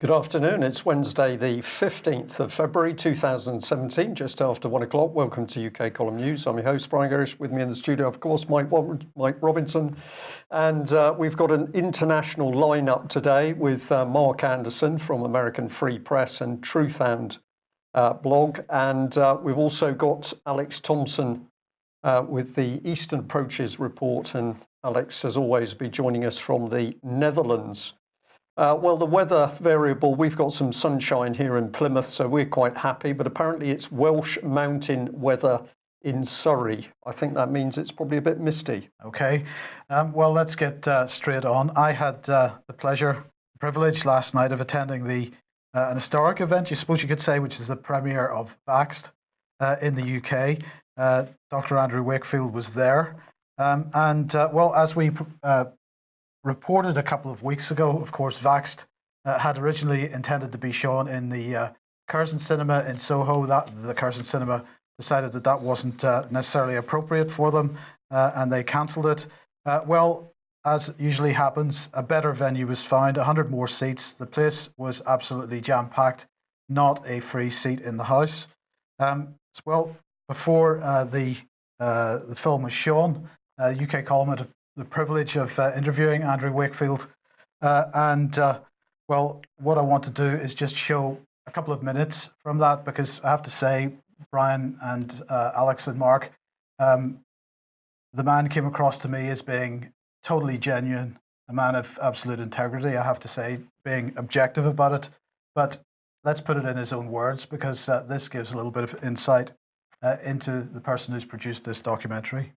Good afternoon. It's Wednesday, the 15th of February 2017, just after 1 o'clock. Welcome to UK Column News. I'm your host, Brian Gerrish. With me in the studio, of course, Mike Robinson. And we've got an international lineup today with Mark Anderson from American Free Press and Truthound blog. And we've also got Alex Thomson with the Eastern Approaches report. And Alex, as always, will be joining us from the Netherlands. Well, the weather variable, we've got some sunshine here in Plymouth, so we're quite happy, but apparently it's Welsh mountain weather in Surrey. I think that means it's probably a bit misty. Okay, well, let's get straight on. I had the privilege last night of attending an historic event, you suppose you could say, which is the premiere of VAXXED in the UK. Dr Andrew Wakefield was there. Well, as we reported a couple of weeks ago, of course, VAXXED had originally intended to be shown in the Curzon Cinema in Soho. The Curzon Cinema decided that wasn't necessarily appropriate for them, and they cancelled it. Well, as usually happens, a better venue was found, 100 more seats. The place was absolutely jam-packed, not a free seat in the house. Well, before the film was shown, UK Column had the privilege of interviewing Andrew Wakefield. Well, what I want to do is just show a couple of minutes from that, because I have to say, Brian and Alex and Mark, the man came across to me as being totally genuine, a man of absolute integrity, I have to say, being objective about it. But let's put it in his own words, because this gives a little bit of insight into the person who's produced this documentary.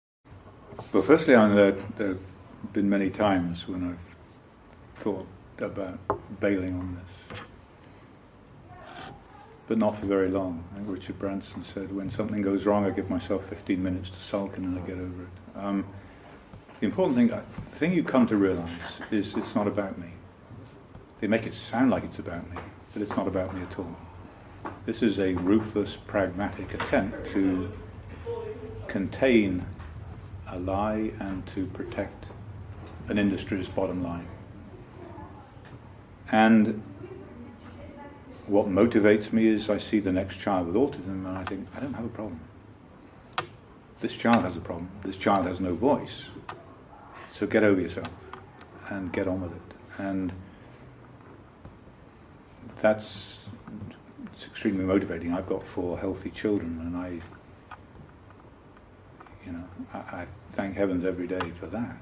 Well, firstly, there have been many times when I've thought about bailing on this, but not for very long. I think Richard Branson said, when something goes wrong, I give myself 15 minutes to sulk and then I get over it. The important thing, the thing you come to realise is it's not about me. They make it sound like it's about me, but it's not about me at all. This is a ruthless, pragmatic attempt to contain a lie and to protect an industry's bottom line. And what motivates me is I see the next child with autism and I think, I don't have a problem. This child has a problem. This child has no voice. So get over yourself and get on with it. And it's extremely motivating. I've got 4 healthy children and I thank heavens every day for that,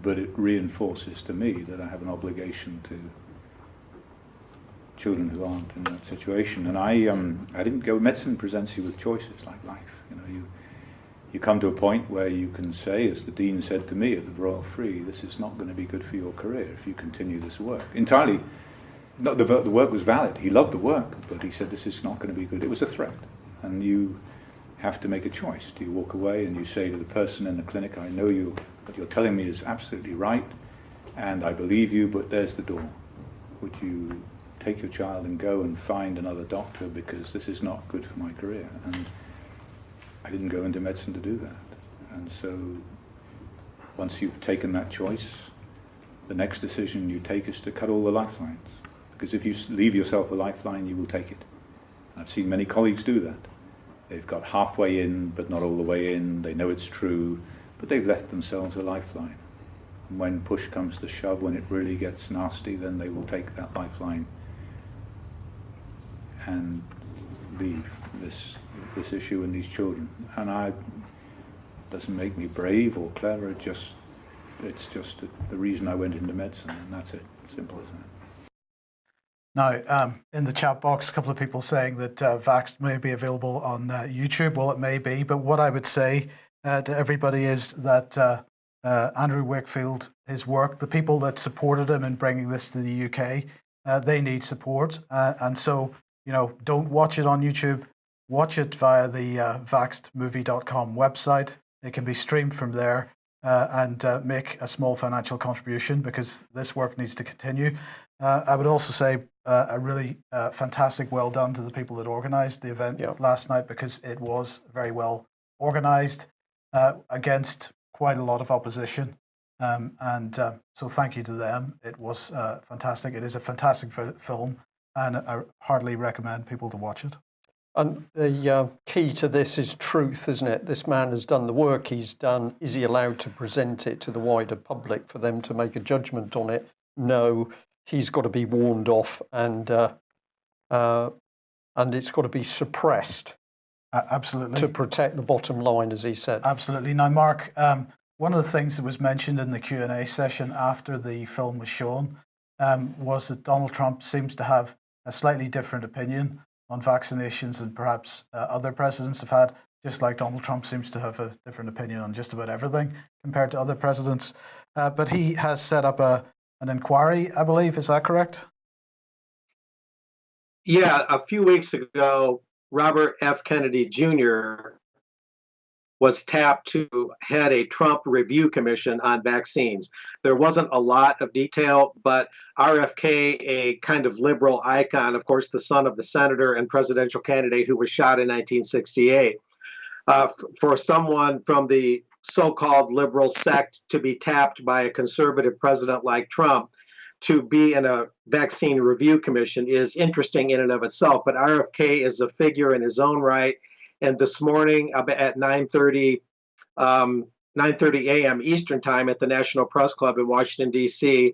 but it reinforces to me that I have an obligation to children who aren't in that situation. And I didn't go. Medicine presents you with choices like life. You come to a point where you can say, as the Dean said to me at the Royal Free, this is not going to be good for your career if you continue this work. Entirely, no, the work was valid. He loved the work, but he said this is not going to be good. It was a threat, and you have to make a choice. Do you walk away and you say to the person in the clinic, I know what you're telling me is absolutely right, and I believe you, but there's the door. Would you take your child and go and find another doctor because this is not good for my career? And I didn't go into medicine to do that. And so once you've taken that choice, the next decision you take is to cut all the lifelines. Because if you leave yourself a lifeline, you will take it. I've seen many colleagues do that. They've got halfway in, but not all the way in. They know it's true, but they've left themselves a lifeline. And when push comes to shove, when it really gets nasty, then they will take that lifeline and leave this issue and these children. And it doesn't make me brave or clever. It's just the reason I went into medicine, and that's it. Simple as that. Now, in the chat box, a couple of people saying that VAXXED may be available on YouTube. Well, it may be, but what I would say to everybody is that Andrew Wakefield, his work, the people that supported him in bringing this to the UK, they need support. And so, don't watch it on YouTube. Watch it via the VAXXEDmovie.com website. It can be streamed from there and make a small financial contribution, because this work needs to continue. I would also say a really fantastic well done to the people that organised the event last night, because it was very well organised against quite a lot of opposition. So thank you to them. It was fantastic. It is a fantastic film, and I heartily recommend people to watch it. And the key to this is truth, isn't it? This man has done the work he's done. Is he allowed to present it to the wider public for them to make a judgment on it? No, he's got to be warned off, and it's got to be suppressed. Absolutely. To protect the bottom line, as he said. Absolutely. Now, Mark, one of the things that was mentioned in the Q&A session after the film was shown was that Donald Trump seems to have a slightly different opinion on vaccinations than perhaps other presidents have had, just like Donald Trump seems to have a different opinion on just about everything compared to other presidents. But he has set up an inquiry, I believe. Is that correct? Yeah, a few weeks ago, Robert F. Kennedy Jr. was tapped to head a Trump review commission on vaccines. There wasn't a lot of detail, but RFK, a kind of liberal icon, of course, the son of the senator and presidential candidate who was shot in 1968, for someone from the so-called liberal sect to be tapped by a conservative president like Trump to be in a vaccine review commission is interesting in and of itself. But RFK is a figure in his own right. And this morning at 9:30 a.m. Eastern time at the National Press Club in Washington, D.C.,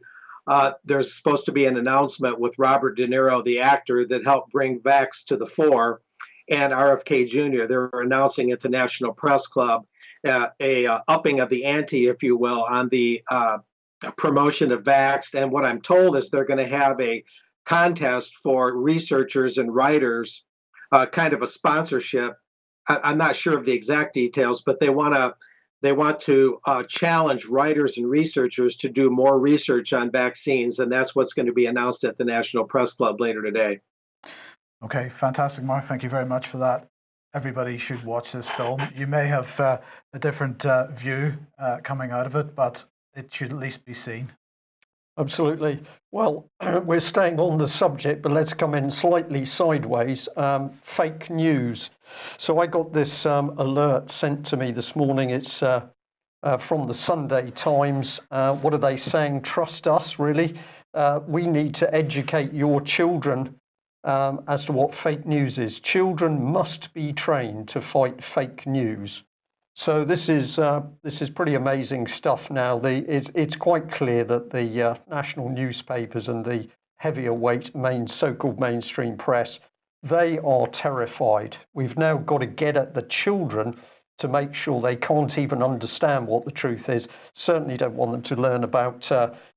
there's supposed to be an announcement with Robert De Niro, the actor that helped bring Vax to the fore, and RFK Jr. They're announcing at the National Press Club a upping of the ante, if you will, on the promotion of VAXXED. And what I'm told is they're going to have a contest for researchers and writers, kind of a sponsorship. I'm not sure of the exact details, but they want to challenge writers and researchers to do more research on vaccines, and that's what's going to be announced at the National Press Club later today. Okay, fantastic, Mark. Thank you very much for that. Everybody should watch this film. You may have a different view coming out of it, but it should at least be seen. Absolutely. Well, we're staying on the subject, but let's come in slightly sideways. Fake news. So I got this alert sent to me this morning. It's from the Sunday Times. What are they saying? Trust us, really. We need to educate your children as to what fake news is. Children must be trained to fight fake news. So this is pretty amazing stuff now. It's quite clear that the national newspapers and the heavier weight so-called mainstream press, they are terrified. We've now got to get at the children to make sure they can't even understand what the truth is. Certainly don't want them to learn about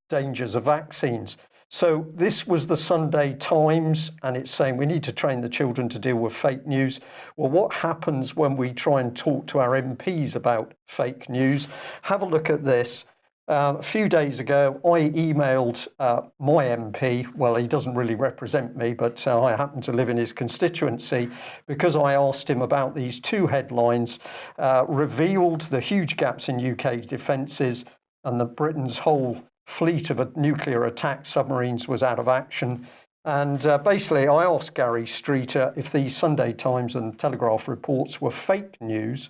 dangers of vaccines. So this was the Sunday Times, and it's saying we need to train the children to deal with fake news. Well, what happens when we try and talk to our MPs about fake news? Have a look at this. A few days ago, I emailed my MP. Well, he doesn't really represent me, but I happen to live in his constituency, because I asked him about these two headlines, revealed the huge gaps in UK defences and that Britain's whole fleet of nuclear attack submarines was out of action. And basically, I asked Gary Streeter if the Sunday Times and Telegraph reports were fake news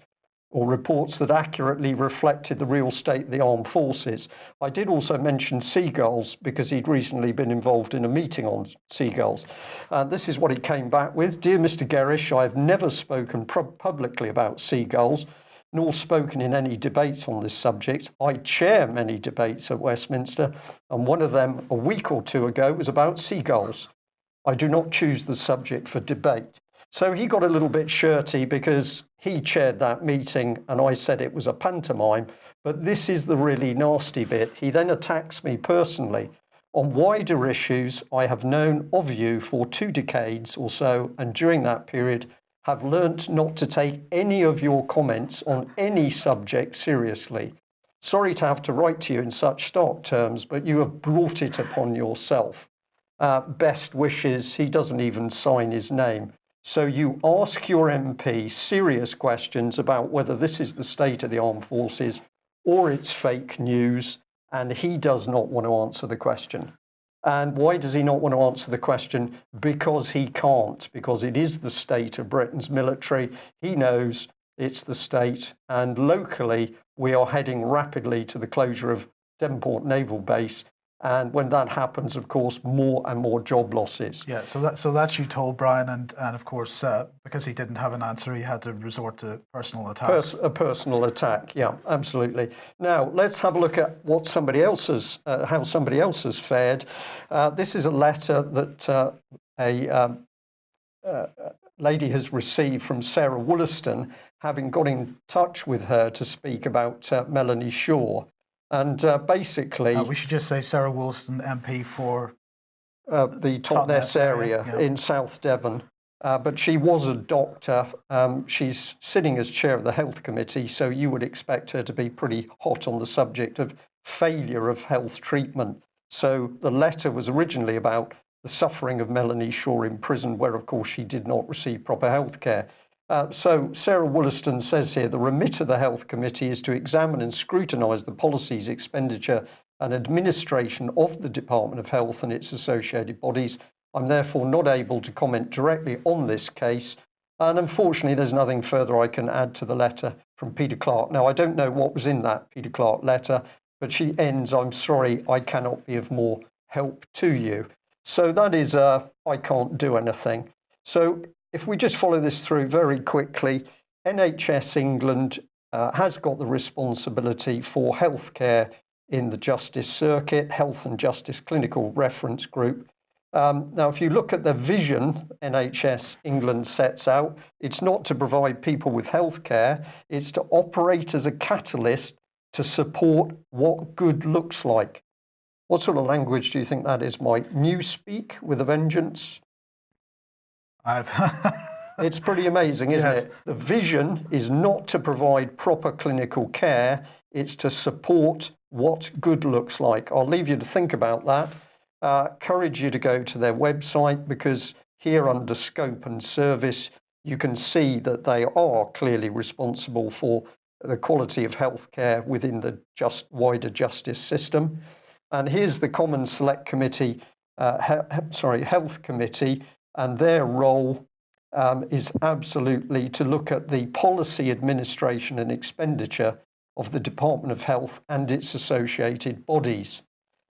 or reports that accurately reflected the real state of the armed forces. I did also mention seagulls, because he'd recently been involved in a meeting on seagulls. This is what he came back with. Dear Mr. Gerrish, I have never spoken publicly about seagulls, nor spoken in any debates on this subject. I chair many debates at Westminster, and one of them a week or two ago was about seagulls. I do not choose the subject for debate. So he got a little bit shirty because he chaired that meeting and I said it was a pantomime. But this is the really nasty bit. He then attacks me personally. On wider issues, I have known of you for 2 decades or so, and during that period, have learnt not to take any of your comments on any subject seriously. Sorry to have to write to you in such stark terms, but you have brought it upon yourself. Best wishes. He doesn't even sign his name. So you ask your MP serious questions about whether this is the state of the armed forces or it's fake news, and he does not want to answer the question. And why does he not want to answer the question? Because he can't, because it is the state of Britain's military. He knows it's the state, and locally we are heading rapidly to the closure of Devonport Naval Base. And when that happens, of course, more and more job losses. Yeah, so that's you told Brian, and of course, because he didn't have an answer, he had to resort to personal attacks. A personal attack, yeah, absolutely. Now, let's have a look at what somebody else has, how somebody else has fared. This is a letter that a lady has received from Sarah Wollaston, having got in touch with her to speak about Melanie Shaw. And basically... we should just say Sarah Wollaston, MP for... the Totnes area in South Devon. But she was a doctor. She's sitting as chair of the Health Committee, so you would expect her to be pretty hot on the subject of failure of health treatment. So the letter was originally about the suffering of Melanie Shaw in prison, where, of course, she did not receive proper health care. So Sarah Wollaston says here, the remit of the Health Committee is to examine and scrutinise the policies, expenditure and administration of the Department of Health and its associated bodies. I'm therefore not able to comment directly on this case. And unfortunately, there's nothing further I can add to the letter from Peter Clark. Now, I don't know what was in that Peter Clark letter, but she ends, I'm sorry, I cannot be of more help to you. So that is, I can't do anything. So if we just follow this through very quickly, NHS England has got the responsibility for healthcare in the Justice Circuit, Health and Justice Clinical Reference Group. Now, if you look at the vision NHS England sets out, it's not to provide people with healthcare, it's to operate as a catalyst to support what good looks like. What sort of language do you think that is, Mike? Newspeak with a vengeance? It's pretty amazing, isn't it? The vision is not to provide proper clinical care, it's to support what good looks like. I'll leave you to think about that. Encourage you to go to their website, because here under scope and service, you can see that they are clearly responsible for the quality of healthcare within the wider justice system. And here's the Common Select Committee, Health Committee, and their role is absolutely to look at the policy, administration and expenditure of the Department of Health and its associated bodies.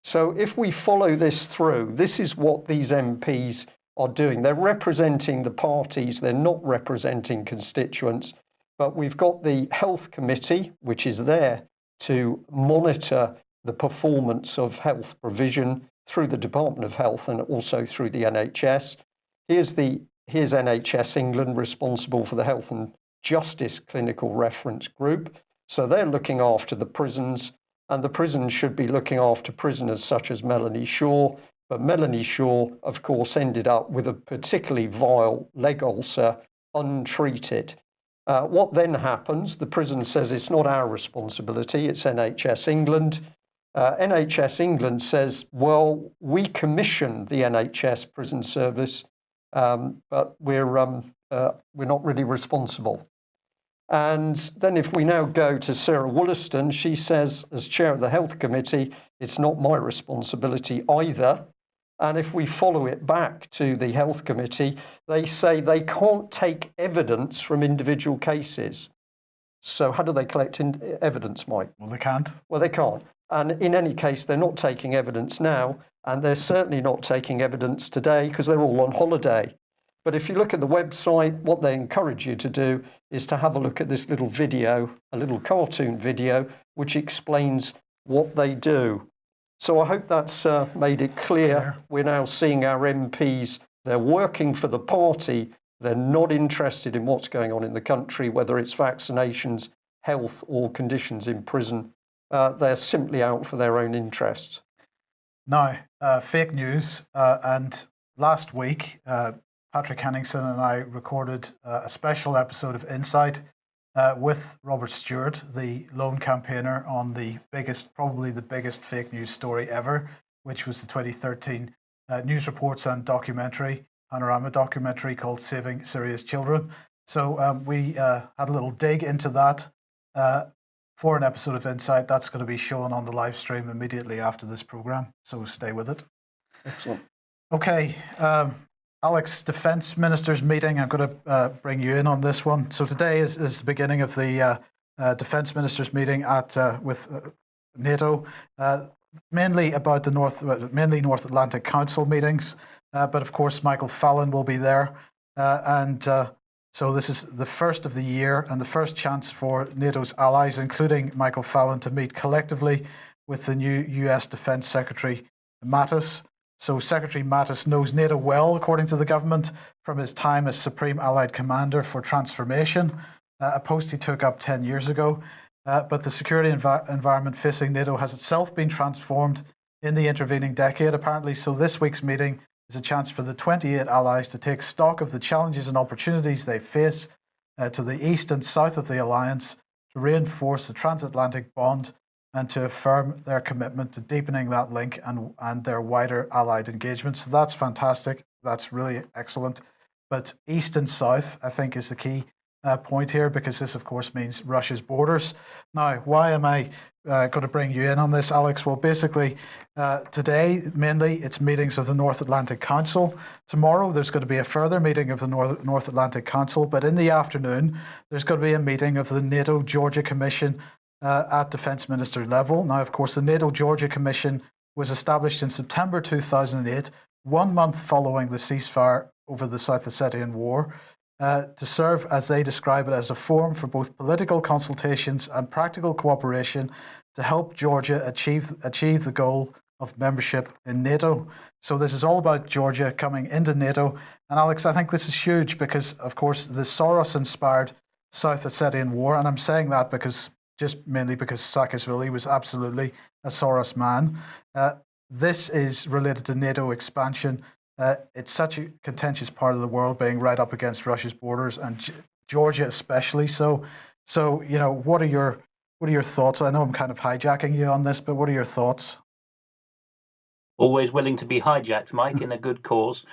So if we follow this through, this is what these MPs are doing. They're representing the parties, they're not representing constituents, but we've got the Health Committee, which is there to monitor the performance of health provision through the Department of Health and also through the NHS. Here's NHS England, responsible for the Health and Justice Clinical Reference Group. So they're looking after the prisons, and the prisons should be looking after prisoners such as Melanie Shaw. But Melanie Shaw, of course, ended up with a particularly vile leg ulcer, untreated. What then happens? The prison says it's not our responsibility, it's NHS England. NHS England says, well, we commission the NHS prison service, but we're not really responsible. And then if we now go to Sarah Wollaston, she says, as chair of the Health Committee, it's not my responsibility either. And if we follow it back to the Health Committee, they say they can't take evidence from individual cases. So how do they collect evidence, Mike? Well, they can't. Well, they can't. And in any case, they're not taking evidence now, and they're certainly not taking evidence today because they're all on holiday. But if you look at the website, what they encourage you to do is to have a look at this little video, a little cartoon video, which explains what they do. So I hope that's made it clear. We're now seeing our MPs, they're working for the party. They're not interested in what's going on in the country, whether it's vaccinations, health or conditions in prison. They're simply out for their own interests. Now, fake news. And last week, Patrick Henningsen and I recorded a special episode of Insight with Robert Stewart, the lone campaigner on probably the biggest fake news story ever, which was the 2013 news reports and panorama documentary called Saving Syria's Children. So we had a little dig into that for an episode of Insight. That's going to be shown on the live stream immediately after this program, so stay with it. Excellent. Okay, Alex, Defence Ministers meeting. I'm going to bring you in on this one. So today is the beginning of the Defence Ministers meeting with NATO, mainly about the mainly North Atlantic Council meetings. But of course, Michael Fallon will be there, so this is the first of the year and the first chance for NATO's allies, including Michael Fallon, to meet collectively with the new US Defence Secretary Mattis. So Secretary Mattis knows NATO well, according to the government, from his time as Supreme Allied Commander for Transformation, a post he took up 10 years ago. But the security environment facing NATO has itself been transformed in the intervening decade, apparently. So this week's meeting is a chance for the 28 allies to take stock of the challenges and opportunities they face to the east and south of the alliance, to reinforce the transatlantic bond and to affirm their commitment to deepening that link and their wider allied engagement. So that's fantastic. That's really excellent. But east and south, I think, is the key point here, because this, of course, means Russia's borders. Now, why am I going to bring you in on this, Alex? Well, basically, today, mainly, it's meetings of the North Atlantic Council. Tomorrow, there's going to be a further meeting of the North Atlantic Council, but in the afternoon, there's going to be a meeting of the NATO Georgia Commission at Defence Minister level. Now, of course, the NATO Georgia Commission was established in September 2008, 1 month following the ceasefire over the South Ossetian War, to serve, as they describe it, as a forum for both political consultations and practical cooperation to help Georgia achieve the goal of membership in NATO. So this is all about Georgia coming into NATO. And Alex, I think this is huge because, of course, the Soros-inspired South Ossetian War, and I'm saying that mainly because Saakashvili was absolutely a Soros man. This is related to NATO expansion. It's such a contentious part of the world, being right up against Russia's borders, and Georgia especially. So what are your thoughts? I know I'm kind of hijacking you on this, but what are your thoughts? Always willing to be hijacked, Mike, in a good cause.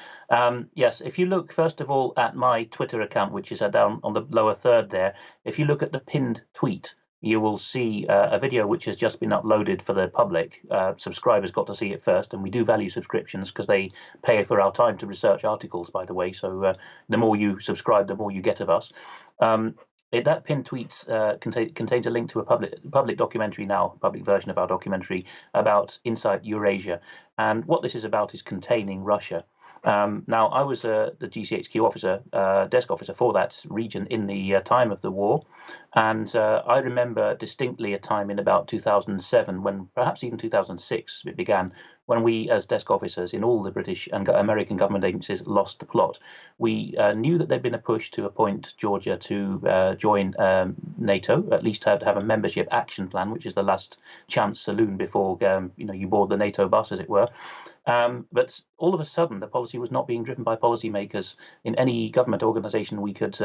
Yes, if you look first of all at my Twitter account, which is down on the lower third there, if you look at the pinned tweet, you will see a video which has just been uploaded for the public. Subscribers got to see it first, and we do value subscriptions because they pay for our time to research articles, by the way. So the more you subscribe, the more you get of us. That pinned tweet contains a link to a public documentary now, public version of our documentary about Inside Eurasia. And what this is about is containing Russia. Now, I was the GCHQ officer, desk officer for that region in the time of the war. And I remember distinctly a time in about 2007, when perhaps even 2006 it began, when we as desk officers in all the British and American government agencies lost the plot. We knew that there'd been a push to appoint Georgia to join NATO, at least to have a membership action plan, which is the last chance saloon before you board the NATO bus, as it were. But all of a sudden, the policy was not being driven by policymakers in any government organization we could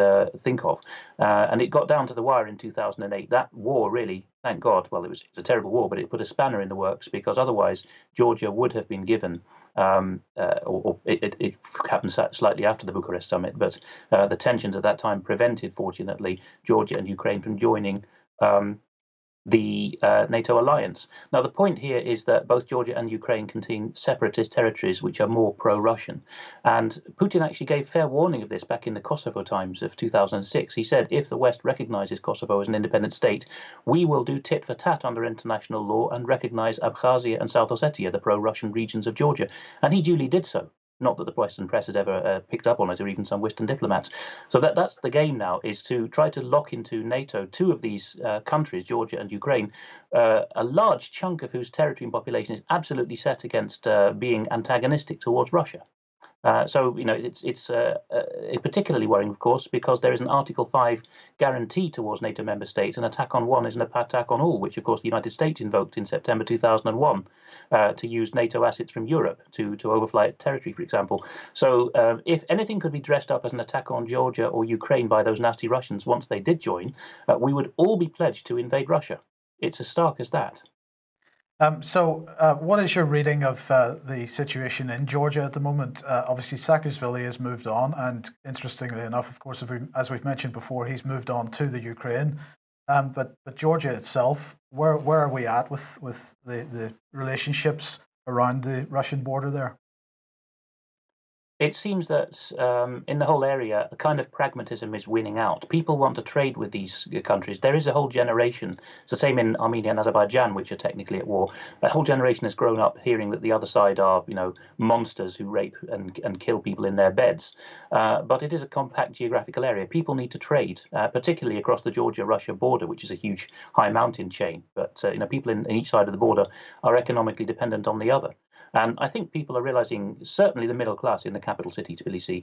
think of. And it got down to the wire in 2008. That war really, thank God, well, it was a terrible war, but it put a spanner in the works, because otherwise Georgia would have been given, it happened slightly after the Bucharest summit, but the tensions at that time prevented, fortunately, Georgia and Ukraine from joining the NATO alliance. Now, the point here is that both Georgia and Ukraine contain separatist territories which are more pro-Russian. And Putin actually gave fair warning of this back in the Kosovo times of 2006. He said, if the West recognizes Kosovo as an independent state, we will do tit for tat under international law and recognize Abkhazia and South Ossetia, the pro-Russian regions of Georgia. And he duly did so. Not that the Western press has ever picked up on it, or even some Western diplomats. So that's the game now, is to try to lock into NATO two of these countries, Georgia and Ukraine, a large chunk of whose territory and population is absolutely set against being antagonistic towards Russia. It's particularly worrying, of course, because there is an Article 5 guarantee towards NATO member states. An attack on one is an attack on all, which, of course, the United States invoked in September 2001 to use NATO assets from Europe to overfly its territory, for example. So if anything could be dressed up as an attack on Georgia or Ukraine by those nasty Russians once they did join, we would all be pledged to invade Russia. It's as stark as that. What is your reading of the situation in Georgia at the moment? Obviously, Saakashvili has moved on, and interestingly enough, of course, as we've mentioned before, he's moved on to the Ukraine. But Georgia itself, where are we at with the relationships around the Russian border there? It seems that in the whole area, a kind of pragmatism is winning out. People want to trade with these countries. There is a whole generation. It's the same in Armenia and Azerbaijan, which are technically at war. A whole generation has grown up hearing that the other side are, monsters who rape and kill people in their beds. But it is a compact geographical area. People need to trade, particularly across the Georgia-Russia border, which is a huge high mountain chain. But people in each side of the border are economically dependent on the other. And I think people are realizing, certainly the middle class in the capital city, Tbilisi,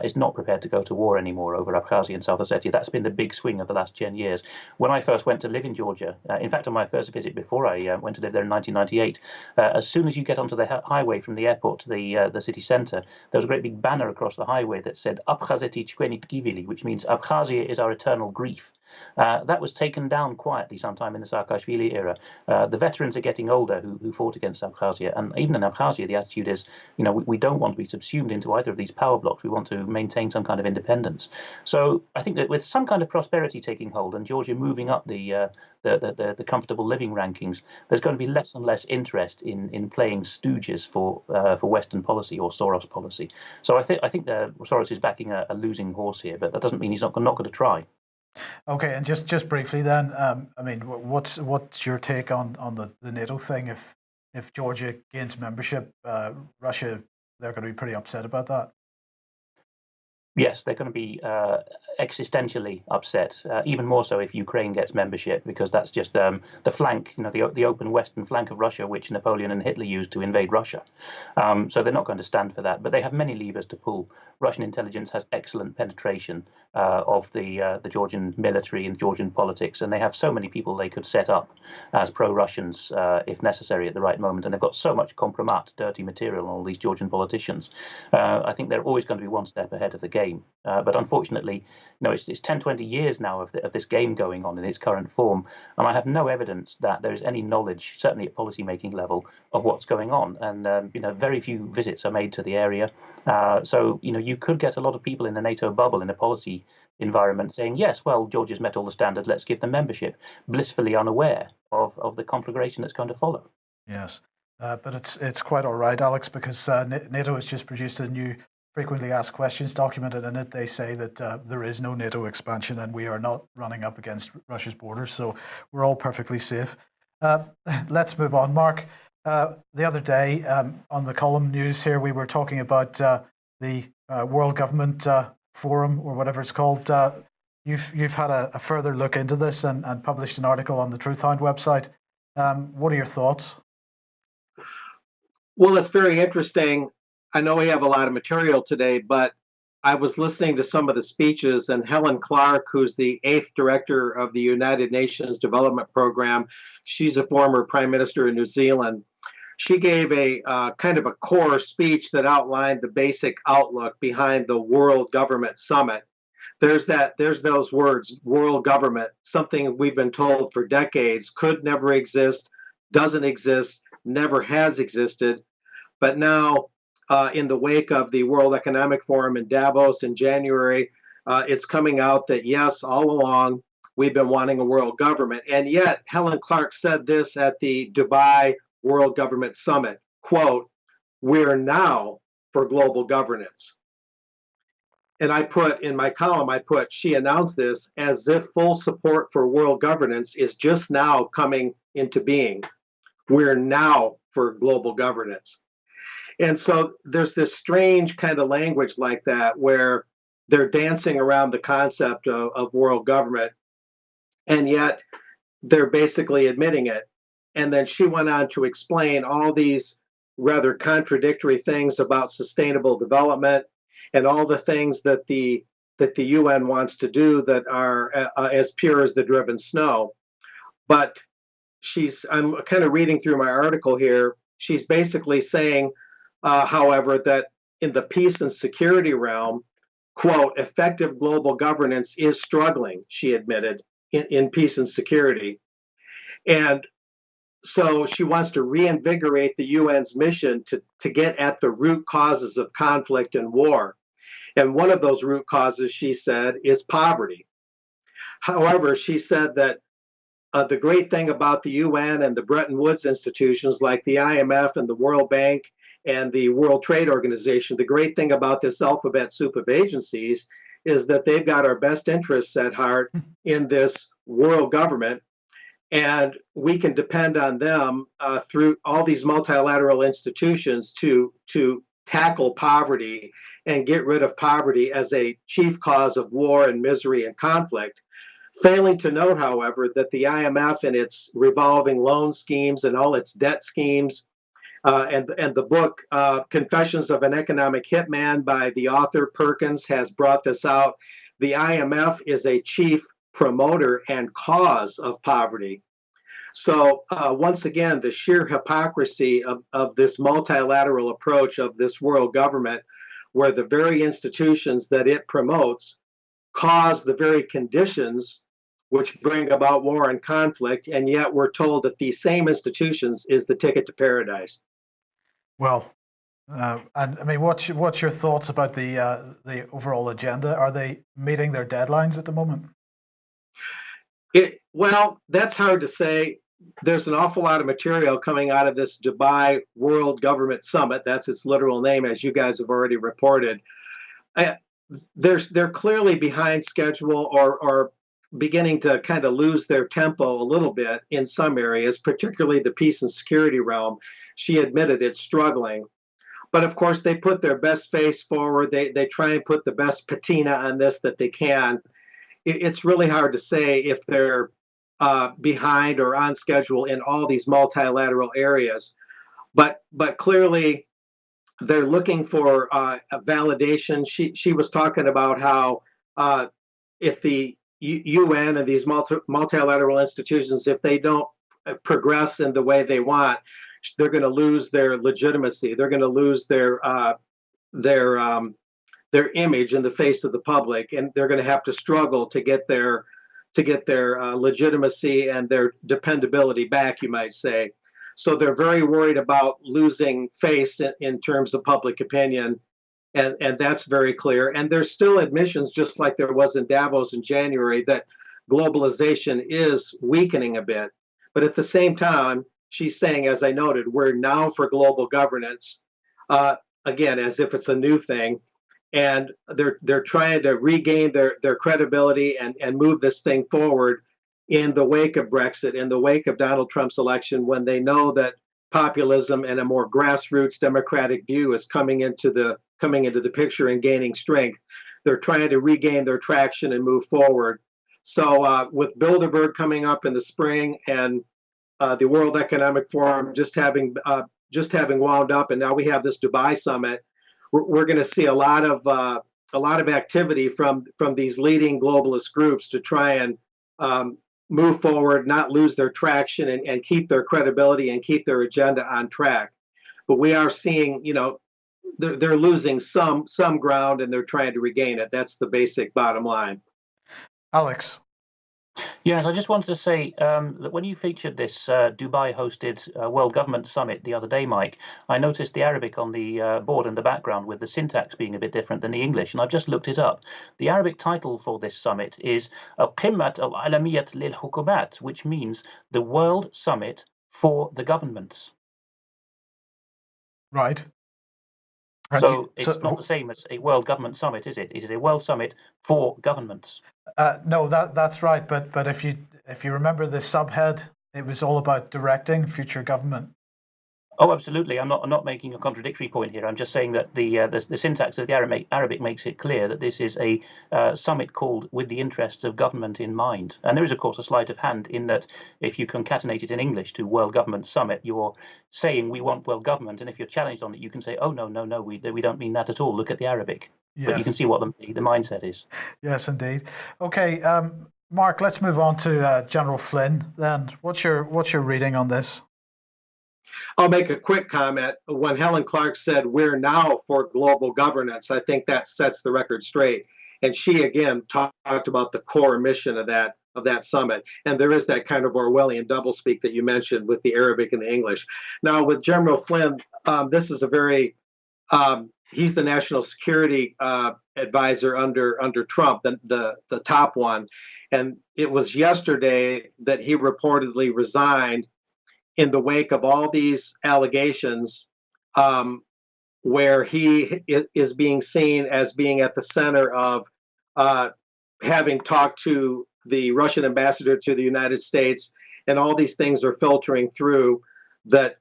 is not prepared to go to war anymore over Abkhazia and South Ossetia. That's been the big swing of the last 10 years. When I first went to live in Georgia, in fact, on my first visit before I went to live there in 1998, as soon as you get onto the highway from the airport to the city centre, there was a great big banner across the highway that said Abkhazeti Chkvenit Givili, which means Abkhazia is our eternal grief. That was taken down quietly sometime in the Saakashvili era. The veterans are getting older who fought against Abkhazia, and even in Abkhazia, the attitude is, we don't want to be subsumed into either of these power blocks. We want to maintain some kind of independence. So I think that with some kind of prosperity taking hold and Georgia moving up the comfortable living rankings, there's going to be less and less interest in playing stooges for Western policy or Soros policy. So I think Soros is backing a losing horse here, but that doesn't mean he's not going to try. Okay, and just briefly then, what's your take on the NATO thing? If Georgia gains membership, Russia, they're going to be pretty upset about that. Yes, they're going to be existentially upset, even more so if Ukraine gets membership, because that's just the flank, the open western flank of Russia, which Napoleon and Hitler used to invade Russia. So they're not going to stand for that, but they have many levers to pull. Russian intelligence has excellent penetration of the Georgian military and Georgian politics, and they have so many people they could set up as pro-Russians if necessary at the right moment, and they've got so much compromat, dirty material on all these Georgian politicians. I think they're always going to be one step ahead of the game. But unfortunately, it's 10, 20 years now of this game going on in its current form, and I have no evidence that there is any knowledge, certainly at policy-making level, of what's going on. And very few visits are made to the area. So you could get a lot of people in the NATO bubble in a policy environment saying, yes, well, Georgia's met all the standards, let's give them membership, blissfully unaware of the conflagration that's going to follow. Yes, but it's quite all right, Alex, because NATO has just produced a new frequently asked questions document, and in it they say that there is no NATO expansion and we are not running up against Russia's borders, so we're all perfectly safe. Let's move on. Mark, the other day on the column news here, we were talking about the World Government Forum, or whatever it's called. You've had a further look into this and published an article on the Truthhound website. What are your thoughts? Well, it's very interesting. I know we have a lot of material today, but I was listening to some of the speeches, and Helen Clark, who's the 8th director of the United Nations Development Program, she's a former prime minister in New Zealand. She gave a kind of a core speech that outlined the basic outlook behind the World Government Summit. There's those words, world government, something we've been told for decades could never exist, doesn't exist, never has existed, but now, in the wake of the World Economic Forum in Davos in January, it's coming out that, yes, all along, we've been wanting a world government. And yet, Helen Clark said this at the Dubai World Government Summit, quote, "We're now for global governance." And I put in my column, she announced this as if full support for world governance is just now coming into being. We're now for global governance. And so there's this strange kind of language like that where they're dancing around the concept of world government, and yet they're basically admitting it. And then she went on to explain all these rather contradictory things about sustainable development and all the things that the UN wants to do that are as pure as the driven snow. But I'm kind of reading through my article here. She's basically saying, however, that in the peace and security realm, quote, effective global governance is struggling, she admitted, in peace and security. And so she wants to reinvigorate the UN's mission to get at the root causes of conflict and war. And one of those root causes, she said, is poverty. However, she said that the great thing about the UN and the Bretton Woods institutions like the IMF and the World Bank and the World Trade Organization. The great thing about this alphabet soup of agencies is that they've got our best interests at heart in this world government, and we can depend on them through all these multilateral institutions to tackle poverty and get rid of poverty as a chief cause of war and misery and conflict. Failing to note, however, that the IMF and its revolving loan schemes and all its debt schemes, and the book Confessions of an Economic Hitman by the author Perkins has brought this out. The IMF is a chief promoter and cause of poverty. So once again, the sheer hypocrisy of this multilateral approach of this world government, where the very institutions that it promotes cause the very conditions which bring about war and conflict, and yet we're told that these same institutions is the ticket to paradise. Well, and I mean, what's your thoughts about the overall agenda? Are they meeting their deadlines at the moment? Well, that's hard to say. There's an awful lot of material coming out of this Dubai World Government Summit. That's its literal name, as you guys have already reported. They're clearly behind schedule or beginning to kind of lose their tempo a little bit in some areas, particularly the peace and security realm. She admitted it's struggling. But of course, they put their best face forward. They try and put the best patina on this that they can. It's really hard to say if they're behind or on schedule in all these multilateral areas. But clearly, they're looking for a validation. She was talking about how if the UN and these multilateral institutions, if they don't progress in the way they want, they're going to lose their legitimacy. They're going to lose their image in the face of the public, and they're going to have to struggle to get their legitimacy and their dependability back, you might say. So they're very worried about losing face in terms of public opinion, and that's very clear. And there's still admissions, just like there was in Davos in January, that globalization is weakening a bit. But at the same time, she's saying, as I noted, we're now for global governance, again, as if it's a new thing. And they're trying to regain their credibility and move this thing forward in the wake of Brexit, in the wake of Donald Trump's election, when they know that populism and a more grassroots democratic view is coming into the picture and gaining strength. They're trying to regain their traction and move forward. So with Bilderberg coming up in the spring and the World Economic Forum just having wound up, and now we have this Dubai summit, we're going to see a lot of activity from these leading globalist groups to try and move forward, not lose their traction, and keep their credibility and keep their agenda on track. But we are seeing, they're losing some ground, and they're trying to regain it. That's the basic bottom line. Alex. Yes, I just wanted to say that when you featured this Dubai-hosted World Government Summit the other day, Mike, I noticed the Arabic on the board in the background, with the syntax being a bit different than the English, and I've just looked it up. The Arabic title for this summit is Al-Qimmat al-Alamiyat lil-Hukumat, which means the World Summit for the Governments. Right. So it's not the same as a World Government Summit, is it? It is a World Summit for governments. No, that's right. But if you remember the subhead, it was all about directing future government. Oh, absolutely. I'm not making a contradictory point here. I'm just saying that the syntax of the Arabic makes it clear that this is a summit called with the interests of government in mind. And there is, of course, a sleight of hand in that if you concatenate it in English to World Government Summit, you're saying we want world government. And if you're challenged on it, you can say, oh, no, we don't mean that at all. Look at the Arabic. Yes. But you can see what the mindset is. Yes, indeed. Okay, Mark, let's move on to General Flynn then. What's your reading on this? I'll make a quick comment. When Helen Clark said, we're now for global governance, I think that sets the record straight. And she, again, talked about the core mission of that summit. And there is that kind of Orwellian doublespeak that you mentioned with the Arabic and the English. Now, with General Flynn, this is a very, he's the national security advisor under Trump, the top one. And it was yesterday that he reportedly resigned in the wake of all these allegations where he is being seen as being at the center of having talked to the Russian ambassador to the United States, and all these things are filtering through that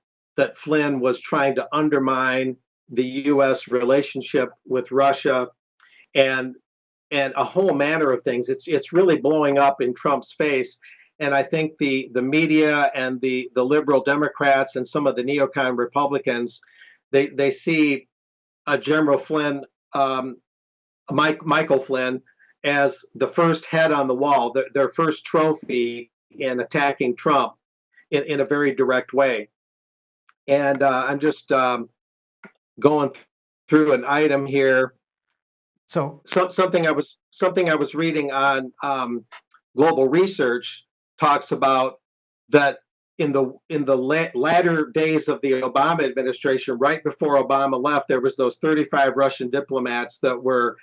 Flynn was trying to undermine the U.S. relationship with Russia, and a whole manner of things. It's really blowing up in Trump's face. And I think the media and the liberal Democrats and some of the neocon Republicans, they see General Flynn, Michael Flynn, as the first head on the wall, their first trophy in attacking Trump in a very direct way. And I'm just going through an item here. So something I was reading on Global Research talks about that in the latter days of the Obama administration, right before Obama left, there was those 35 Russian diplomats that were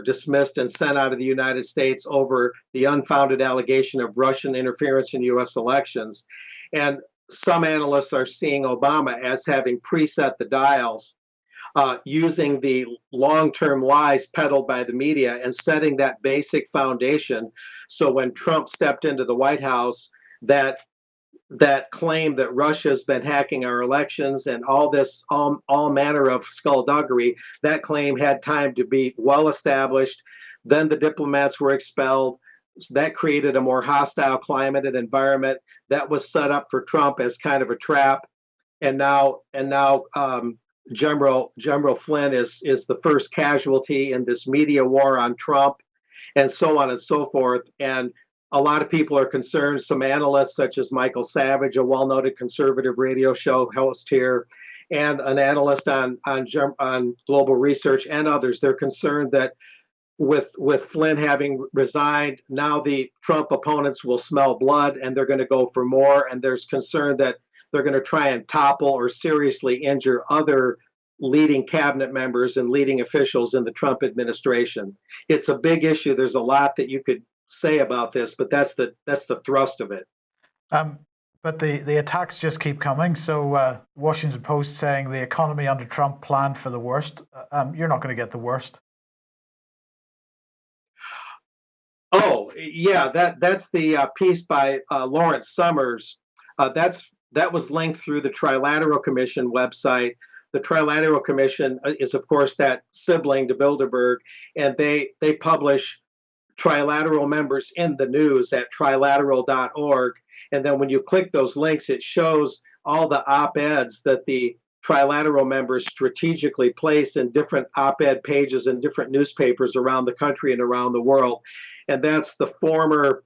dismissed and sent out of the United States over the unfounded allegation of Russian interference in U.S. elections. And some analysts are seeing Obama as having preset the dials, using the long-term lies peddled by the media and setting that basic foundation. So when Trump stepped into the White House, that claim that Russia's been hacking our elections and all manner of skullduggery, that claim had time to be well established. Then the diplomats were expelled. So that created a more hostile climate and environment that was set up for Trump as kind of a trap. And now General Flynn is the first casualty in this media war on Trump, and so on and so forth. And a lot of people are concerned. Some analysts, such as Michael Savage, a well-noted conservative radio show host here, and an analyst on Global Research, and others, they're concerned that with Flynn having resigned, now the Trump opponents will smell blood and they're going to go for more. And there's concern that they're going to try and topple or seriously injure other leading cabinet members and leading officials in the Trump administration. It's a big issue. There's a lot that you could say about this, but that's the thrust of it. But the attacks just keep coming. So Washington Post saying the economy under Trump planned for the worst. You're not going to get the worst. Oh yeah, that's the piece by Lawrence Summers. That was linked through the Trilateral Commission website. The Trilateral Commission is, of course, that sibling to Bilderberg, and they publish trilateral members in the news at trilateral.org. And then when you click those links, it shows all the op-eds that the trilateral members strategically place in different op-ed pages in different newspapers around the country and around the world. And that's the former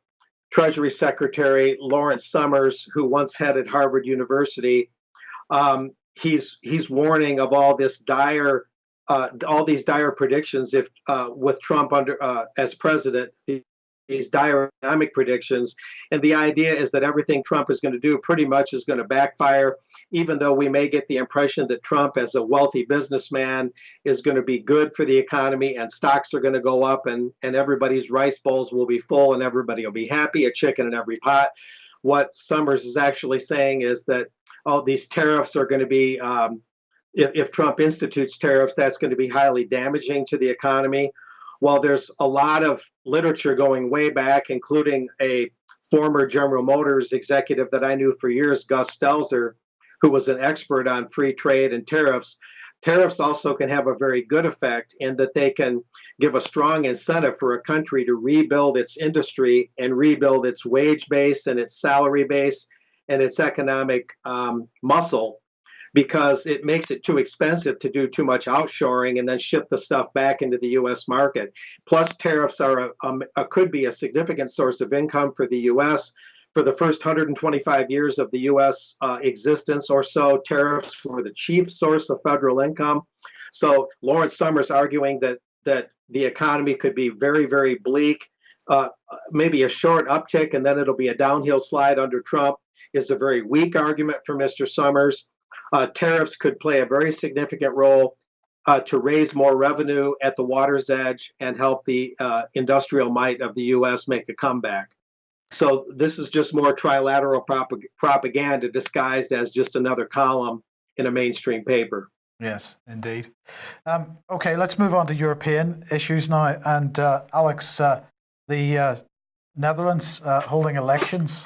Treasury Secretary Lawrence Summers, who once headed Harvard University. He's warning of all these dire predictions if with Trump as president, these dire economic predictions. And the idea is that everything Trump is going to do pretty much is going to backfire, even though we may get the impression that Trump, as a wealthy businessman, is going to be good for the economy and stocks are going to go up and everybody's rice bowls will be full and everybody will be happy, a chicken in every pot. What Summers is actually saying is that these tariffs are going to be, if Trump institutes tariffs, that's going to be highly damaging to the economy. Well, there's a lot of literature going way back, including a former General Motors executive that I knew for years, Gus Stelzer, who was an expert on free trade and tariffs. Tariffs also can have a very good effect in that they can give a strong incentive for a country to rebuild its industry and rebuild its wage base and its salary base and its economic muscle, because it makes it too expensive to do too much outshoring and then ship the stuff back into the U.S. market. Plus, tariffs are could be a significant source of income for the U.S. For the first 125 years of the U.S. Existence or so, tariffs were the chief source of federal income. So Lawrence Summers arguing that the economy could be very, very bleak, maybe a short uptick, and then it'll be a downhill slide under Trump, is a very weak argument for Mr. Summers. Tariffs could play a very significant role to raise more revenue at the water's edge and help the industrial might of the U.S. make a comeback. So this is just more trilateral propaganda disguised as just another column in a mainstream paper. Yes, indeed. Okay, let's move on to European issues now. And Alex, the Netherlands holding elections.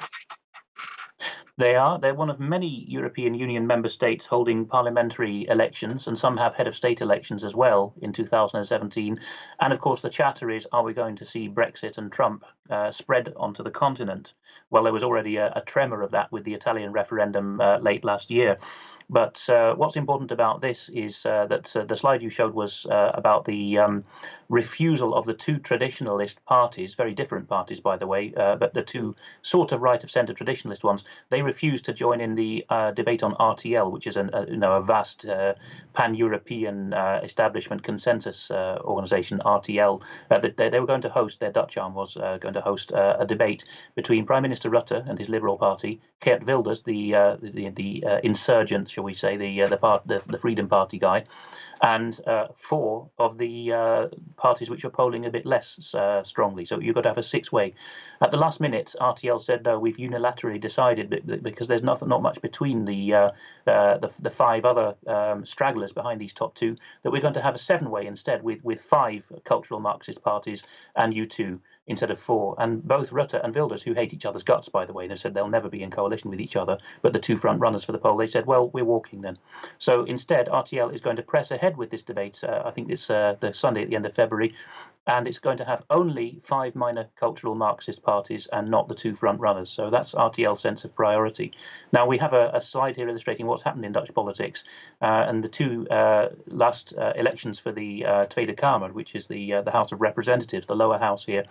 They're one of many European Union member states holding parliamentary elections, and some have head of state elections as well in 2017. And of course, the chatter is, are we going to see Brexit and Trump spread onto the continent? Well, there was already a tremor of that with the Italian referendum late last year. But what's important about this is that the slide you showed was about the refusal of the two traditionalist parties, very different parties, by the way, but the two sort of right of centre traditionalist ones. They refused to join in the debate on RTL, which is a vast pan-European establishment consensus organisation, RTL. They were going to host, their Dutch arm was going to host a debate between Prime Minister Rutte and his Liberal Party, Geert Wilders, the insurgent, shall we say, the Freedom Party guy, and four of the parties which are polling a bit less strongly. So you've got to have a six-way. At the last minute, RTL said, no, we've unilaterally decided, because there's not much between the five other stragglers behind these top two, that we're going to have a seven-way instead with five cultural Marxist parties and you two instead of four. And both Rutte and Wilders, who hate each other's guts, by the way, they said they'll never be in coalition with each other, but the two front runners for the poll, they said, well, we're walking then. So instead, RTL is going to press ahead with this debate. I think it's the Sunday at the end of February, and it's going to have only five minor cultural Marxist parties and not the two front runners. So that's RTL's sense of priority. Now, we have a slide here illustrating what's happened in Dutch politics, and the two last elections for the Tweede Kamer, which is the House of Representatives, the lower house here.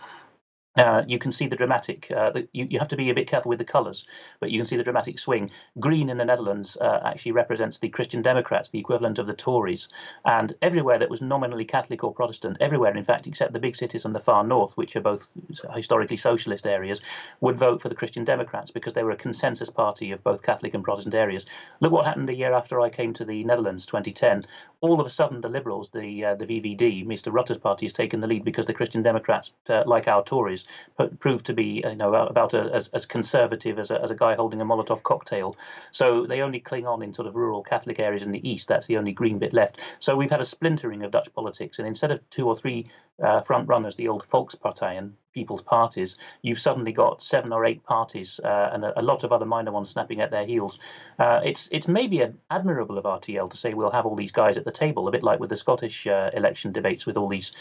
You can see the dramatic, you have to be a bit careful with the colours, but you can see the dramatic swing. Green in the Netherlands actually represents the Christian Democrats, the equivalent of the Tories. And everywhere that was nominally Catholic or Protestant, everywhere, in fact, except the big cities and the far north, which are both historically socialist areas, would vote for the Christian Democrats because they were a consensus party of both Catholic and Protestant areas. Look what happened the year after I came to the Netherlands, 2010. All of a sudden, the Liberals, the VVD, Mr. Rutte's party, has taken the lead because the Christian Democrats, like our Tories, proved to be about as conservative as a guy holding a Molotov cocktail. So they only cling on in sort of rural Catholic areas in the east. That's the only green bit left. So we've had a splintering of Dutch politics, and instead of two or three front runners, the old Volkspartijen, people's parties, you've suddenly got 7 or 8 parties and a lot of other minor ones snapping at their heels. It's maybe admirable of RTL to say we'll have all these guys at the table, a bit like with the Scottish election debates with all these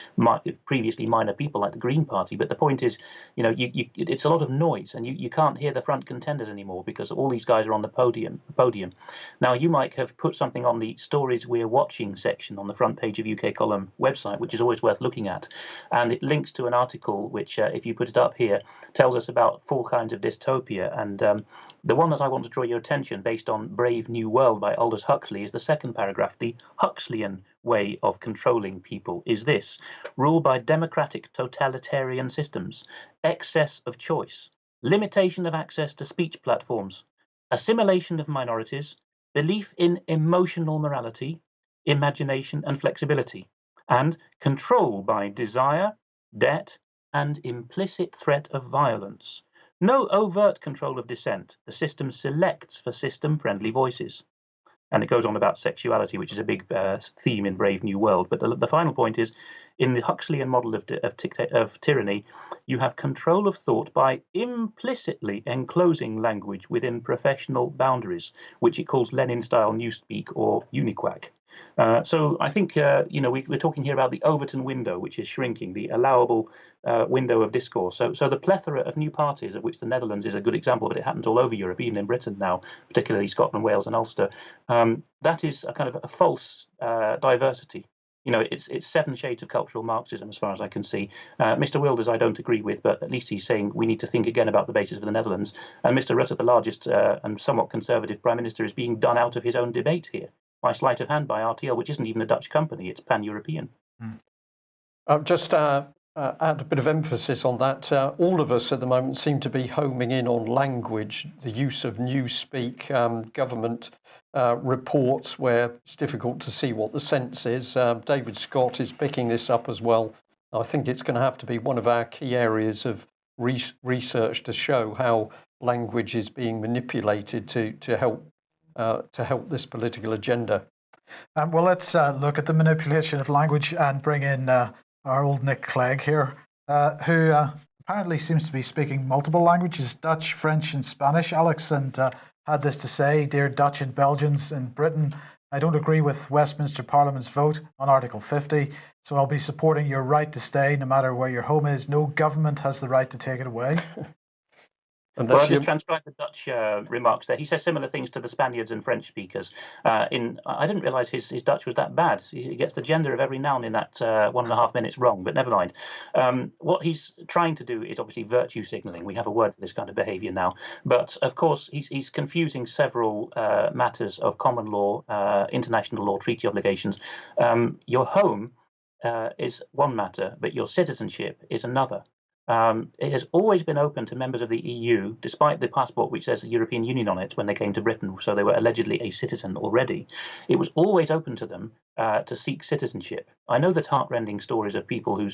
previously minor people like the Green Party. But the point is, it's a lot of noise, and you can't hear the front contenders anymore because all these guys are on the podium. Now, you might have put something on the Stories We're Watching section on the front page of UK Column website, which is always worth looking at, and it links to an article which, if you put it up here, tells us about 4 kinds of dystopia. And the one that I want to draw your attention, based on Brave New World by Aldous Huxley, is the second paragraph. The Huxleyan way of controlling people is this: rule by democratic totalitarian systems, excess of choice, limitation of access to speech platforms, assimilation of minorities, belief in emotional morality, imagination and flexibility, and control by desire, debt, and implicit threat of violence. No overt control of dissent. The system selects for system-friendly voices. And it goes on about sexuality, which is a big theme in Brave New World. But the final point is, in the Huxleyan model of tyranny, you have control of thought by implicitly enclosing language within professional boundaries, which it calls Lenin-style newspeak or uniquac. So I think, we're talking here about the Overton window, which is shrinking, the allowable window of discourse. So the plethora of new parties, of which the Netherlands is a good example, but it happens all over Europe, even in Britain now, particularly Scotland, Wales and Ulster. That is a kind of a false diversity. It's 7 shades of cultural Marxism, as far as I can see. Mr. Wilders, I don't agree with, but at least he's saying we need to think again about the basis of the Netherlands. And Mr. Rutte, the largest and somewhat conservative Prime Minister, is being done out of his own debate here by sleight of hand by RTL, which isn't even a Dutch company, it's pan-European. Just add a bit of emphasis on that. All of us at the moment seem to be homing in on language, the use of newspeak, government reports where it's difficult to see what the sense is. David Scott is picking this up as well. I think it's going to have to be one of our key areas of research to show how language is being manipulated to help this political agenda. Well, let's look at the manipulation of language and bring in our old Nick Clegg here, who apparently seems to be speaking multiple languages, Dutch, French and Spanish, Alex, and had this to say: "Dear Dutch and Belgians in Britain, I don't agree with Westminster Parliament's vote on Article 50, so I'll be supporting your right to stay no matter where your home is. No government has the right to take it away." Well, I just transcribed the Dutch remarks there. He says similar things to the Spaniards and French speakers. I didn't realise his Dutch was that bad. He gets the gender of every noun in that 1.5 minutes wrong, but never mind. What he's trying to do is obviously virtue signalling. We have a word for this kind of behaviour now. But of course, he's confusing several matters of common law, international law, treaty obligations. Your home is one matter, but your citizenship is another. It has always been open to members of the EU, despite the passport which says the European Union on it when they came to Britain, so they were allegedly a citizen already. It was always open to them to seek citizenship. I know that heartrending stories of people who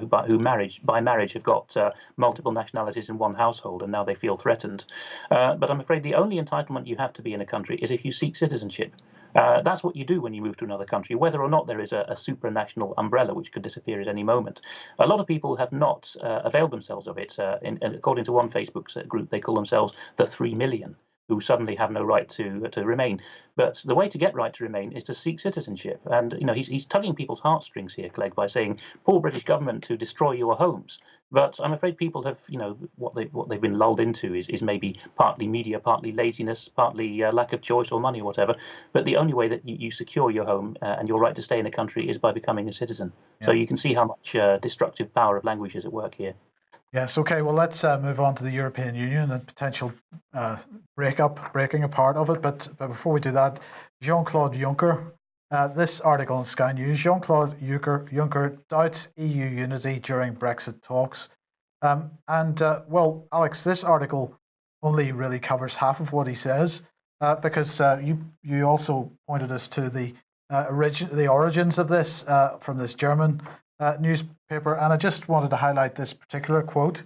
by marriage have got multiple nationalities in one household, and now they feel threatened. But I'm afraid the only entitlement you have to be in a country is if you seek citizenship. That's what you do when you move to another country, whether or not there is a supranational umbrella which could disappear at any moment. A lot of people have not availed themselves of it. According to one Facebook group, they call themselves the 3 million, who suddenly have no right to remain. But the way to get right to remain is to seek citizenship. And he's tugging people's heartstrings here, Clegg, by saying, "Poor British government to destroy your homes." But I'm afraid people have, what they've been lulled into is maybe partly media, partly laziness, partly lack of choice or money or whatever. But the only way that you secure your home and your right to stay in a country is by becoming a citizen. Yeah. So you can see how much destructive power of language is at work here. Yes, okay, well, let's move on to the European Union and potential breaking apart of it. But before we do that, Jean-Claude Juncker, this article in Sky News, Jean-Claude Juncker doubts EU unity during Brexit talks. Well, Alex, this article only really covers half of what he says, because you also pointed us to the origins of this from this German newspaper, and I just wanted to highlight this particular quote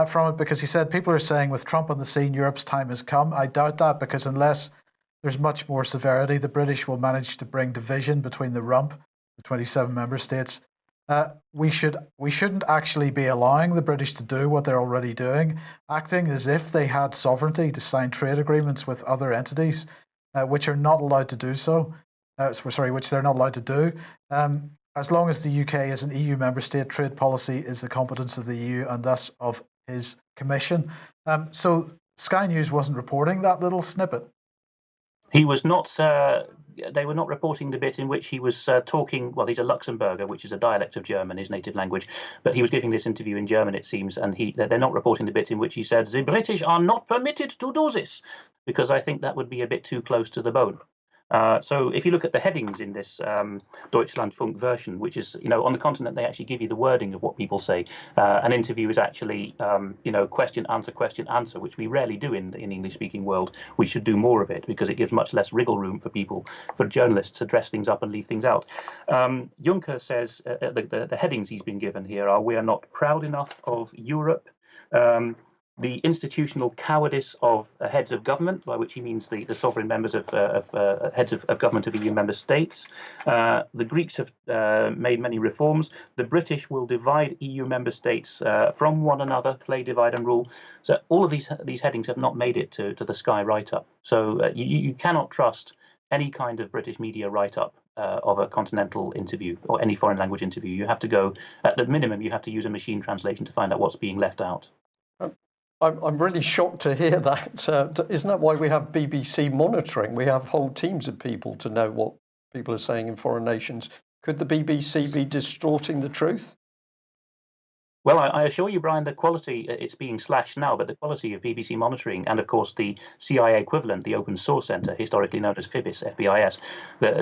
from it, because he said, "People are saying with Trump on the scene, Europe's time has come. I doubt that, because unless there's much more severity, the British will manage to bring division between the rump, the 27 member states. We shouldn't actually be allowing the British to do what they're already doing, acting as if they had sovereignty to sign trade agreements with other entities, which are not allowed to do so. Which they're not allowed to do. As long as the UK is an EU member state, trade policy is the competence of the EU and thus of his commission." So Sky News wasn't reporting that little snippet. He was not. They were not reporting the bit in which he was talking. Well, he's a Luxembourger, which is a dialect of German, his native language. But he was giving this interview in German, it seems, and they're not reporting the bit in which he said, "The British are not permitted to do this," because I think that would be a bit too close to the bone. So if you look at the headings in this Deutschlandfunk version, which is, on the continent, they actually give you the wording of what people say. An interview is actually, question, answer, which we rarely do in the English-speaking world. We should do more of it because it gives much less wriggle room for journalists to dress things up and leave things out. Juncker says the headings he's been given here are: "We are not proud enough of Europe." The institutional cowardice of heads of government, by which he means the sovereign members of heads of government of EU member states. The Greeks have made many reforms. The British will divide EU member states from one another, play divide and rule. So all of these headings have not made it to the Sky write-up. So you cannot trust any kind of British media write-up of a continental interview or any foreign language interview. You have to go, at the minimum, you have to use a machine translation to find out what's being left out. I'm really shocked to hear that. Isn't that why we have BBC monitoring? We have whole teams of people to know what people are saying in foreign nations. Could the BBC be distorting the truth? Well, I assure you, Brian, the quality, it's being slashed now, but the quality of BBC monitoring and, of course, the CIA equivalent, the Open Source Centre, historically known as FIBIS, FBIS,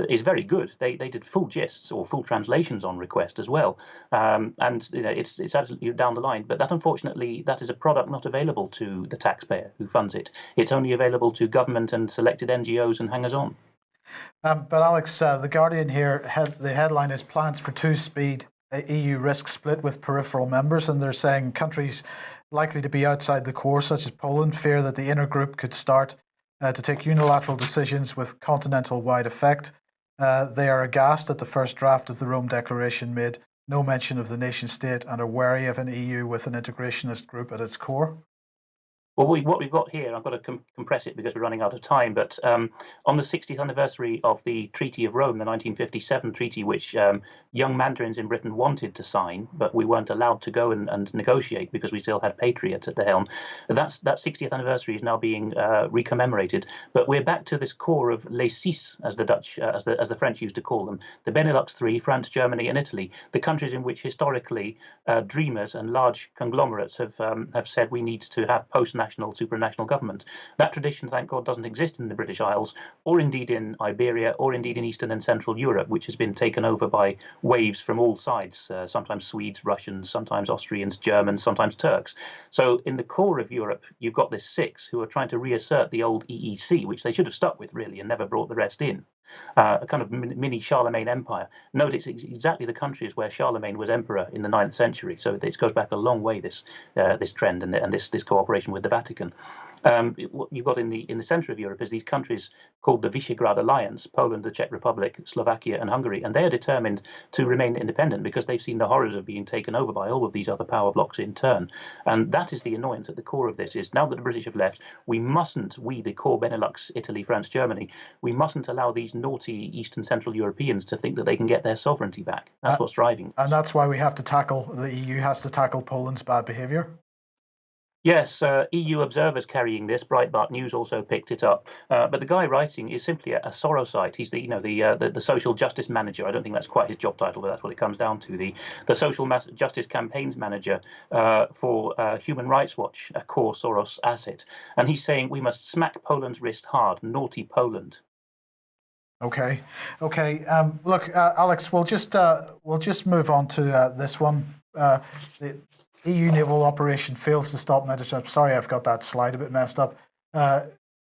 is very good. They did full gists or full translations on request as well. It's absolutely down the line. But that, unfortunately, that is a product not available to the taxpayer who funds it. It's only available to government and selected NGOs and hangers-on. But Alex, The Guardian here, the headline is "Plans for Two-Speed EU risk split with peripheral members," and they're saying countries likely to be outside the core, such as Poland, fear that the inner group could start to take unilateral decisions with continental-wide effect. They are aghast at the first draft of the Rome Declaration made no mention of the nation state and are wary of an EU with an integrationist group at its core. Well, what we've got here, I've got to compress it because we're running out of time, but on the 60th anniversary of the Treaty of Rome, the 1957 treaty, which young mandarins in Britain wanted to sign, but we weren't allowed to go and negotiate because we still had patriots at the helm. That 60th anniversary is now being recommemorated, but we're back to this core of les six, as the Dutch, as the French used to call them, the Benelux three, France, Germany, and Italy, the countries in which historically dreamers and large conglomerates have said we need to have post-national supranational government. That tradition, thank God, doesn't exist in the British Isles, or indeed in Iberia, or indeed in Eastern and Central Europe, which has been taken over by waves from all sides, sometimes Swedes, Russians, sometimes Austrians, Germans, sometimes Turks. So in the core of Europe, you've got this six who are trying to reassert the old EEC, which they should have stuck with, really, and never brought the rest in. A kind of mini Charlemagne empire. Note it's exactly the countries where Charlemagne was emperor in the 9th century. So this goes back a long way, this trend and this cooperation with the Vatican. What you've got in the centre of Europe is these countries called the Visegrad Alliance: Poland, the Czech Republic, Slovakia, and Hungary, and they are determined to remain independent because they've seen the horrors of being taken over by all of these other power blocks in turn. And that is the annoyance at the core of this: is now that the British have left, we, the core Benelux, Italy, France, Germany, we mustn't allow these naughty Eastern Central Europeans to think that they can get their sovereignty back. That's what's driving. And that's why we have to the EU has to tackle Poland's bad behaviour. Yes, EU observers carrying this. Breitbart News also picked it up. But the guy writing is simply a Sorosite. He's the social justice manager. I don't think that's quite his job title, but that's what it comes down to. The social justice campaigns manager for Human Rights Watch, a core Soros asset. And he's saying we must smack Poland's wrist hard. Naughty Poland. Okay. Look, Alex, we'll just move on to this one. The EU naval operation fails to stop Mediterranean. Sorry, I've got that slide a bit messed up.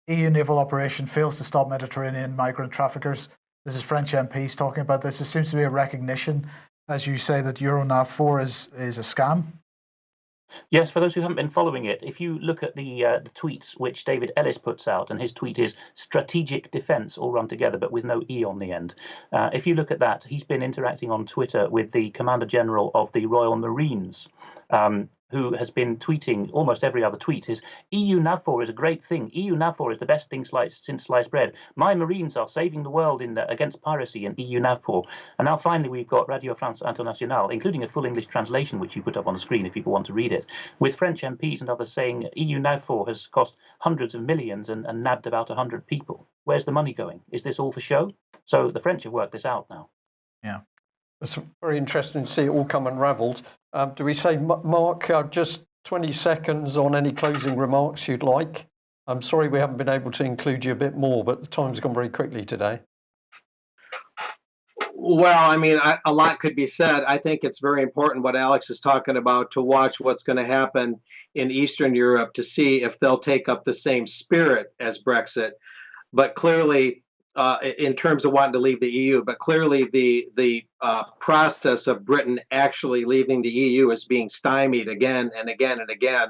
EU naval operation fails to stop Mediterranean migrant traffickers. This is French MPs talking about this. There seems to be a recognition, as you say, that EUNAFFOR is a scam. Yes, for those who haven't been following it, if you look at the tweets which David Ellis puts out, and his tweet is strategic defence, all run together, but with no E on the end. If you look at that, he's been interacting on Twitter with the Commander General of the Royal Marines, who has been tweeting almost every other tweet is EUNAFFOR is a great thing. EUNAFFOR is the best thing since sliced bread. My Marines are saving the world against piracy in EUNAFFOR. And now finally we've got Radio France Internationale, including a full English translation, which you put up on the screen if people want to read it, with French MPs and others saying EUNAFFOR has cost hundreds of millions and nabbed about 100 people. Where's the money going? Is this all for show? So the French have worked this out now. Yeah. It's very interesting to see it all come unravelled. Do we say, Mark, just 20 seconds on any closing remarks you'd like? I'm sorry we haven't been able to include you a bit more, but the time's gone very quickly today. Well, I mean, a lot could be said. I think it's very important what Alex is talking about, to watch what's going to happen in Eastern Europe to see if they'll take up the same spirit as Brexit. But clearly, in terms of wanting to leave the EU, but clearly the process of Britain actually leaving the EU is being stymied again and again and again.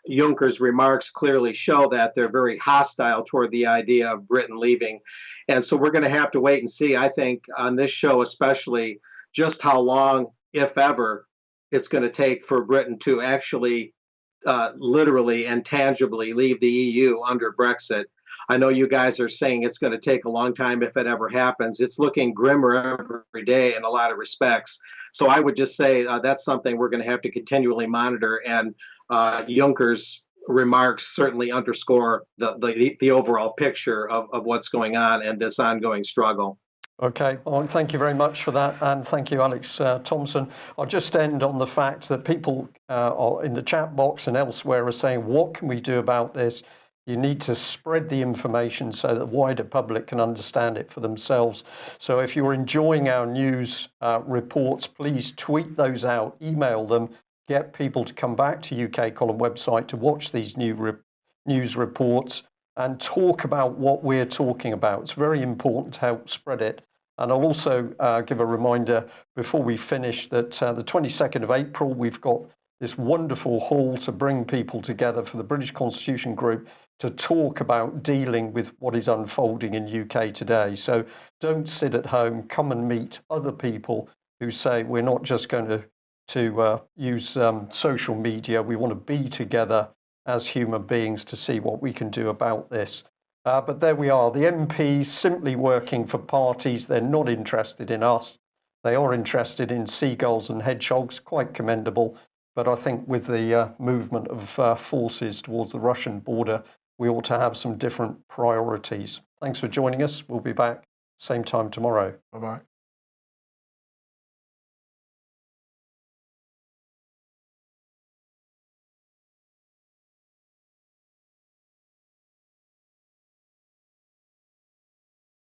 Juncker's remarks clearly show that they're very hostile toward the idea of Britain leaving. And so we're going to have to wait and see, I think, on this show especially, just how long, if ever, it's going to take for Britain to actually literally and tangibly leave the EU under Brexit. I know you guys are saying it's going to take a long time if it ever happens. It's looking grimmer every day in a lot of respects. So I would just say that's something we're going to have to continually monitor. And Juncker's remarks certainly underscore the overall picture of what's going on and this ongoing struggle. Okay, well, thank you very much for that, and thank you, Alex Thomson. I'll just end on the fact that people in the chat box and elsewhere are saying, what can we do about this? You need to spread the information so that the wider public can understand it for themselves. So if you're enjoying our news reports, please tweet those out, email them, get people to come back to UK Column website to watch these new news reports and talk about what we're talking about. It's very important to help spread it. And I'll also give a reminder before we finish that the 22nd of April, we've got this wonderful hall to bring people together for the British Constitution Group to talk about dealing with what is unfolding in UK today. So don't sit at home, come and meet other people who say we're not just going to use social media, we want to be together as human beings to see what we can do about this. But there we are, the MPs simply working for parties. They're not interested in us. They are interested in seagulls and hedgehogs, quite commendable. But I think with the movement of forces towards the Russian border, we ought to have some different priorities. Thanks for joining us. We'll be back same time tomorrow. Bye-bye.